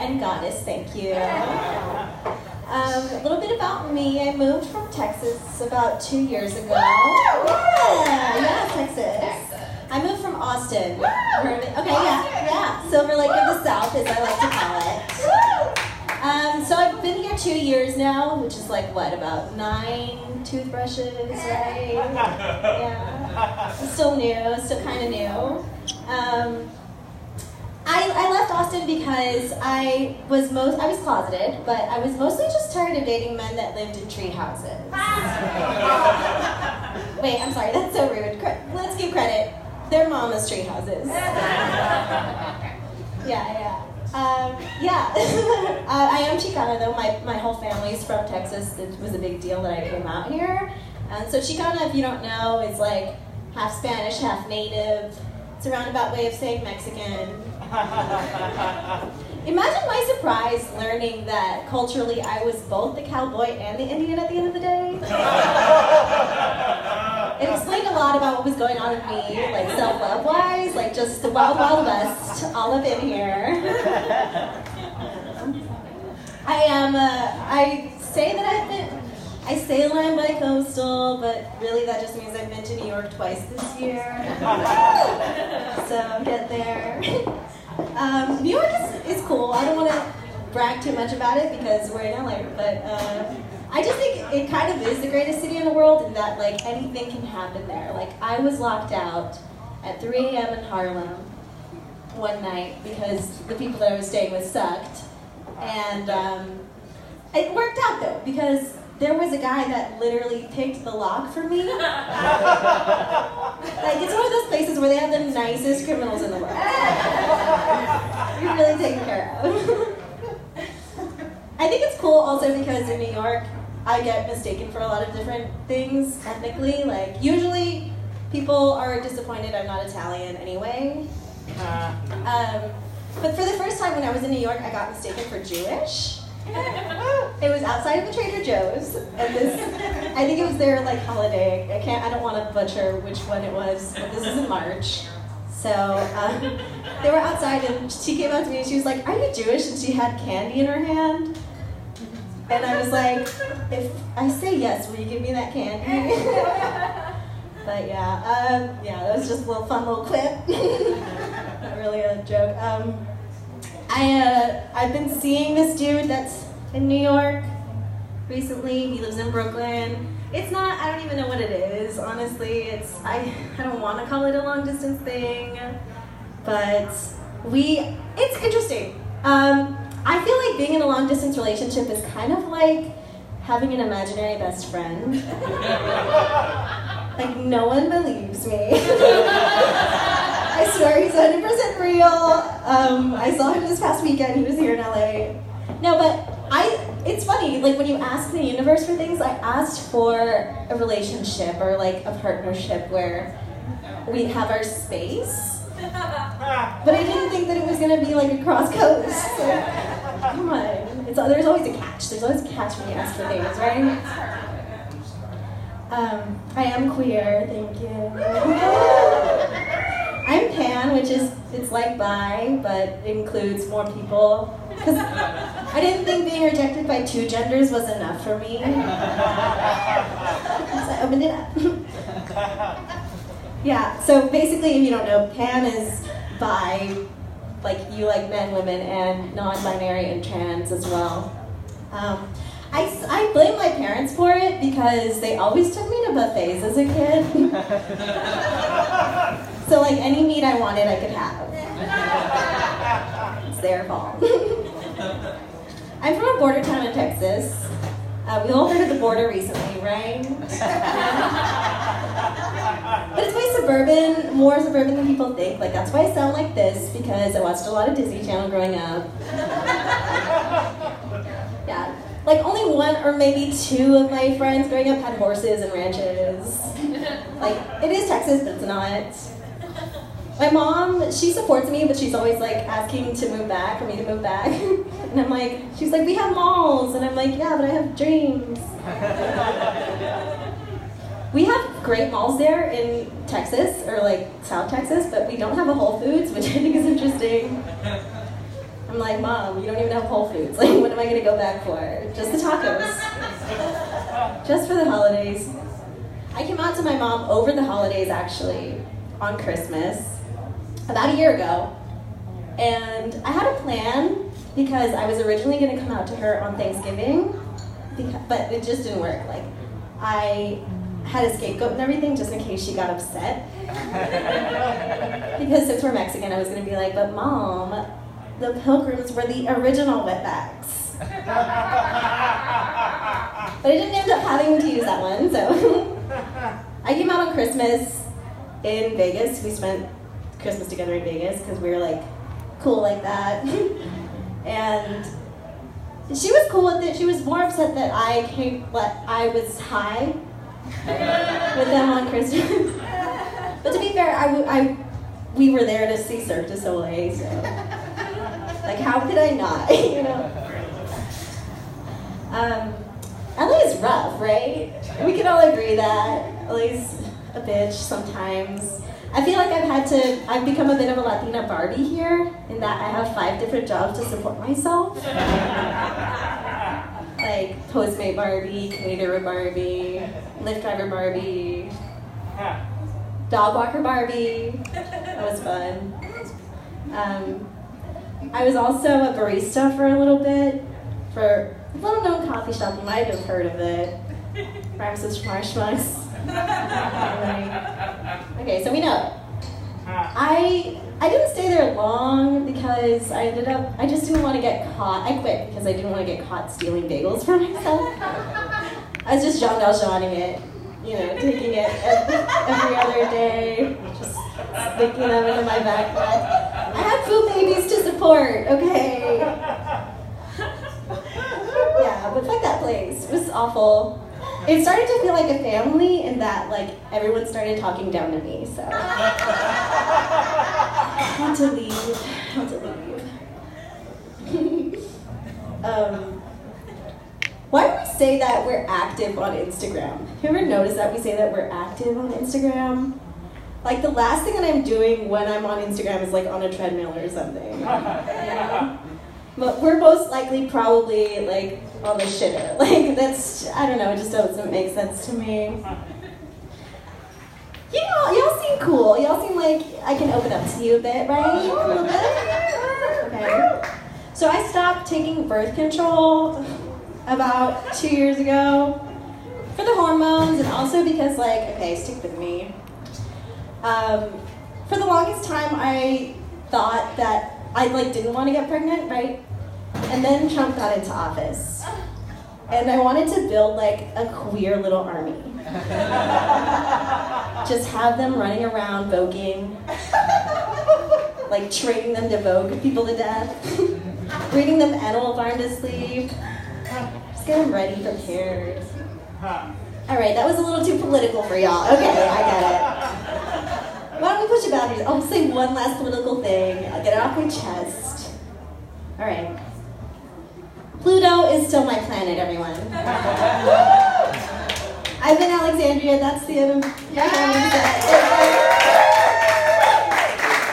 and goddess, thank you. A little bit about me. I moved from Texas about 2 years ago. Yeah, Texas. I moved from Austin. Okay, yeah. Silver Lake of the South, as I like to call it. So I've been here 2 years now, which is like, what, about 9 toothbrushes, right? Yeah. Still new, still kind of new. I left Austin because I was closeted, but I was mostly just tired of dating men that lived in tree houses. Wait, I'm sorry, that's so rude. Let's give credit. They're mama's tree houses. Yeah. I am Chicana though. My whole family's from Texas. It was a big deal that I came out here. And so Chicana, if you don't know, is like half Spanish, half native. It's a roundabout way of saying Mexican. Imagine my surprise learning that culturally I was both the cowboy and the Indian at the end of the day. It explained a lot about what was going on with me, like self-love wise, like just the wild, wild west, all up in here. I say I'm bi-coastal, but really that just means I've been to New York twice this year. So I'm getting there. New York is cool. I don't want to brag too much about it because we're in LA, but I just think it kind of is the greatest city in the world in that like anything can happen there. Like I was locked out at 3 a.m. in Harlem one night because the people that I was staying with sucked, and it worked out though because there was a guy that literally picked the lock for me. Like, it's one of those places where they have the nicest criminals in the world. You're really taken care of. I think it's cool also because in New York, I get mistaken for a lot of different things ethnically. Like, usually people are disappointed I'm not Italian anyway. But for the first time when I was in New York, I got mistaken for Jewish. It was outside of the Trader Joe's, and I think it was their like holiday. I don't want to butcher which one it was, but this is in March. So they were outside, and she came up to me and she was like, "Are you Jewish?" And she had candy in her hand, and I was like, "If I say yes, will you give me that candy?" But yeah, that was just a fun little quip. Not really a joke. I've been seeing this dude that's in New York recently. He lives in Brooklyn. It's not, I don't even know what it is, honestly. I don't want to call it a long distance thing, but it's interesting. I feel like being in a long distance relationship is kind of like having an imaginary best friend. Like, no one believes me. I swear he's 100% real. I saw him this past weekend. He was here in LA. No, but it's funny, like when you ask the universe for things, I asked for a relationship or like a partnership where we have our space. But I didn't think that it was gonna be like across coast. Like, come on. There's always a catch. There's always a catch when you ask for things, right? I am queer, thank you. I'm pan, which is, it's like bi, but includes more people. Because I didn't think being rejected by 2 genders was enough for me. So I opened it up. Yeah, so basically, if you don't know, pan is bi, like you like men, women, and non-binary and trans as well. I blame my parents for it because they always took me to buffets as a kid. So like any meat I wanted, I could have. It's their fault. I'm from a border town in Texas. We all heard of the border recently, right? But it's way suburban, more suburban than people think. Like that's why I sound like this, because I watched a lot of Disney Channel growing up. Yeah. Like only 1 or maybe 2 of my friends growing up had horses and ranches. Like, it is Texas, but it's not. My mom, she supports me, but she's always like asking to move back, for me to move back. And I'm like, she's like, we have malls. And I'm like, yeah, but I have dreams. We have great malls there in Texas, or like South Texas, but we don't have a Whole Foods, which I think is interesting. I'm like, Mom, you don't even have Whole Foods. Like, what am I gonna go back for? Just the tacos. Just for the holidays. I came out to my mom over the holidays, actually, on Christmas, about a year ago. And I had a plan because I was originally gonna come out to her on Thanksgiving, but it just didn't work. Like, I had a scapegoat and everything just in case she got upset. Because since we're Mexican, I was gonna be like, but Mom, the Pilgrims were the original wetbacks. But I didn't end up having to use that one, so. I came out on Christmas in Vegas. We spent Christmas together in Vegas because we were like cool like that. And she was cool with it. She was more upset that I was high with them on Christmas. But to be fair, we were there to see Cirque du Soleil, so like how could I not, you know? LA is rough, right? We can all agree that. LA's a bitch sometimes. I feel like I've become a bit of a Latina Barbie here, in that I have 5 different jobs to support myself. Like Postmate Barbie, caterer Barbie, Lyft driver Barbie, dog walker Barbie. That was fun. I was also a barista for a little bit, for a little-known coffee shop. You might have heard of it. Rhymes with Schmarshmucks. Okay, so we know. I didn't stay there long because I just didn't want to get caught. I quit because I didn't want to get caught stealing bagels for myself. I was just Jean Valjeaning it, you know, taking it every other day, just sticking them into my backpack. I had food babies to support, okay? Yeah, but fuck that place. It was awful. It started to feel like a family in that, like, everyone started talking down to me, so. I had to leave. Why do we say that we're active on Instagram? Have you ever noticed that we say that we're active on Instagram? Like, the last thing that I'm doing when I'm on Instagram is, like, on a treadmill or something. You know? But we're most likely probably, like, on the shitter. Like, that's, I don't know, it just doesn't make sense to me. You know, y'all seem cool. Y'all seem like I can open up to you a bit, right? A little bit? Okay. So I stopped taking birth control about 2 years ago for the hormones, and also because, like, okay, stick with me. For the longest time, I thought that I didn't want to get pregnant, right? And then Trump got into office. And I wanted to build like a queer little army. Just have them running around voguing, like training them to vogue people to death, reading them Animal Farm to sleep. Just get them ready, prepared. All right, that was a little too political for y'all. Okay, I get it. Why don't we push the boundaries? I'll say one last political thing. I'll get it off my chest. All right. Pluto is still my planet, everyone. I've been Alexandria. That's the end of my